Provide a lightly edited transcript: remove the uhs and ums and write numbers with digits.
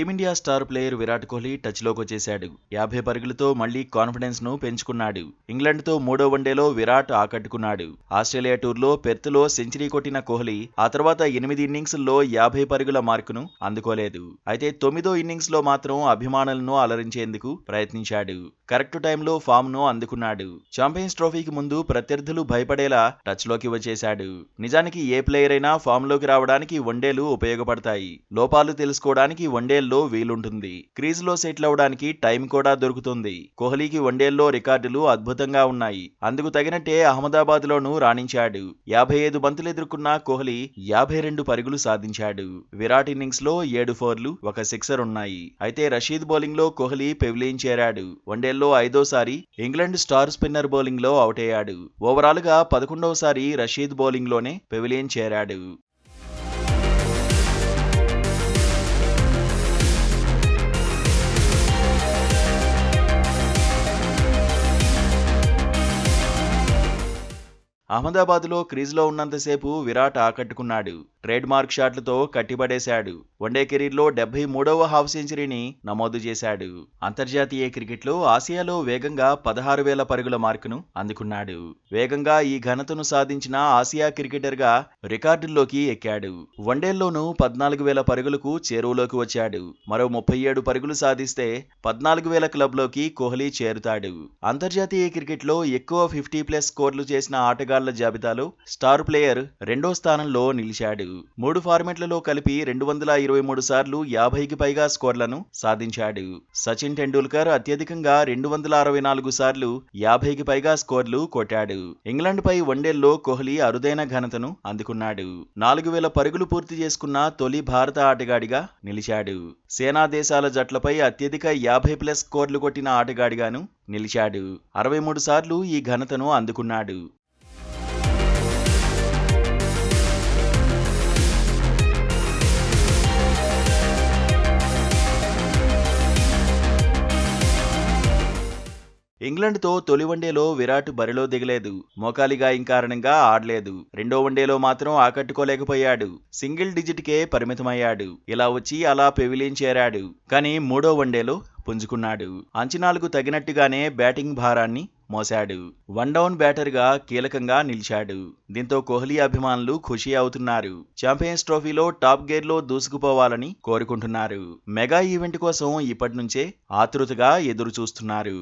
Team India star player Virat Kohli టచ్లోకి వచ్చేశాడు. 50 పరుగులతో మళ్లీ కాన్ఫిడెన్స్ ను పెంచుకున్నాడు. ఇంగ్లాండ్తో మూడో వన్డేలో విరాట్ ఆకట్టుకున్నాడు. ఆస్ట్రేలియా టూర్లో పెర్త్లో సెంచరీ కొట్టిన కోహ్లీ ఆ తర్వాత 8 ఇన్నింగ్స్ల్లో 50 పరుగుల మార్కును అందుకోలేదు. అయితే 9వ ఇన్నింగ్స్లో మాత్రం అభిమానులను అలరించేందుకు ప్రయత్నించాడు. కరెక్ట్ టైంలో ఫామ్ను అందుకున్నాడు. ఛాంపియన్స్ ట్రోఫీకి ముందు ప్రత్యర్థులు భయపడేలా టచ్లోకి వచ్చేశాడు. నిజానికి ఏ ప్లేయర్ అయినా ఫామ్లోకి రావడానికి వన్డేలు ఉపయోగపడతాయి. లోపాలు తెలుసుకోవడానికి వన్డేల్లో వీలుంటుంది. క్రీజ్లో సెటిల్ అవడానికి టైం కూడా దొరుకుతుంది. కోహ్లీకి వన్డేల్లో రికార్డులు అద్భుతంగా ఉన్నాయి. అందుకు తగినట్టే అహ్మదాబాద్లోనూ రాణించాడు. 55 బంతులు ఎదుర్కొన్న కోహ్లీ 52 పరుగులు సాధించాడు. విరాట్ ఇన్నింగ్స్లో 7 ఫోర్లు, 1 సిక్సర్ ఉన్నాయి. అయితే రషీద్ బౌలింగ్లో కోహ్లీ పెవిలియన్ చేరాడు. వన్డేల్లో 5వసారి ఇంగ్లాండ్ స్టార్ స్పిన్నర్ బౌలింగ్లో అవుట్ అయ్యాడు. ఓవరాల్గా 11వసారి రషీద్ బౌలింగ్లోనే పెవిలియన్ చేరాడు. అహ్మదాబాద్లో క్రీజ్లో ఉన్నంతసేపు విరాట్ ఆకట్టుకున్నాడు. ట్రేడ్ మార్క్ షాట్లతో కట్టిపడేశాడు. వన్డే కెరీర్లో 73వ హాఫ్ సెంచరీని నమోదు చేశాడు. అంతర్జాతీయ క్రికెట్లో ఆసియాలో వేగంగా 16,000 పరుగుల మార్కును అందుకున్నాడు. వేగంగా ఈ ఘనతను సాధించిన ఆసియా క్రికెటర్గా రికార్డుల్లోకి ఎక్కాడు. వన్డేల్లోనూ 14,000 పరుగులకు చేరువలోకి వచ్చాడు. మరో 37 పరుగులు సాధిస్తే 14,000 క్లబ్లోకి కోహ్లీ చేరుతాడు. అంతర్జాతీయ క్రికెట్లో ఎక్కువ 50+ స్కోర్లు చేసిన ఆటగాళ్ల జాబితాలో స్టార్ ప్లేయర్ 2వ స్థానంలో నిలిచాడు. 3 ఫార్మాట్లలో కలిపి 223 సార్లు 50కి పైగా స్కోర్లను సాధించాడు. సచిన్ టెండూల్కర్ అత్యధికంగా 264 సార్లు 50కి పైగా స్కోర్లు కొట్టాడు. ఇంగ్లాండ్పై వన్డేల్లో కోహ్లీ అరుదైన ఘనతను అందుకున్నాడు. 4,000 పరుగులు పూర్తి చేసుకున్న తొలి భారత ఆటగాడిగా నిలిచాడు. సేనా దేశాల జట్లపై అత్యధిక 50+ స్కోర్లు కొట్టిన ఆటగాడిగాను నిలిచాడు. 63 సార్లు ఈ ఘనతను అందుకున్నాడు. ఇంగ్లాండ్తో తొలి వన్డేలో విరాట్ బరిలో దిగలేదు. మోకాలి గాయం కారణంగా ఆడలేదు. రెండో వన్డేలో మాత్రం ఆకట్టుకోలేకపోయాడు. సింగిల్ డిజిట్కే పరిమితమయ్యాడు. ఇలా వచ్చి అలా పెవిలియన్ చేరాడు. కానీ మూడో వన్డేలో పుంజుకున్నాడు. అంచనాలకు తగినట్టుగానే బ్యాటింగ్ భారాన్ని మోశాడు. వన్ డౌన్ బ్యాటర్గా కీలకంగా నిలిచాడు. దీంతో కోహ్లీ అభిమానులు ఖుషీ అవుతున్నారు. ఛాంపియన్స్ ట్రోఫీలో టాప్ గేర్లో దూసుకుపోవాలని కోరుకుంటున్నారు. మెగా ఈవెంట్ కోసం ఇప్పటి నుంచే ఆతృతగా ఎదురు చూస్తున్నారు.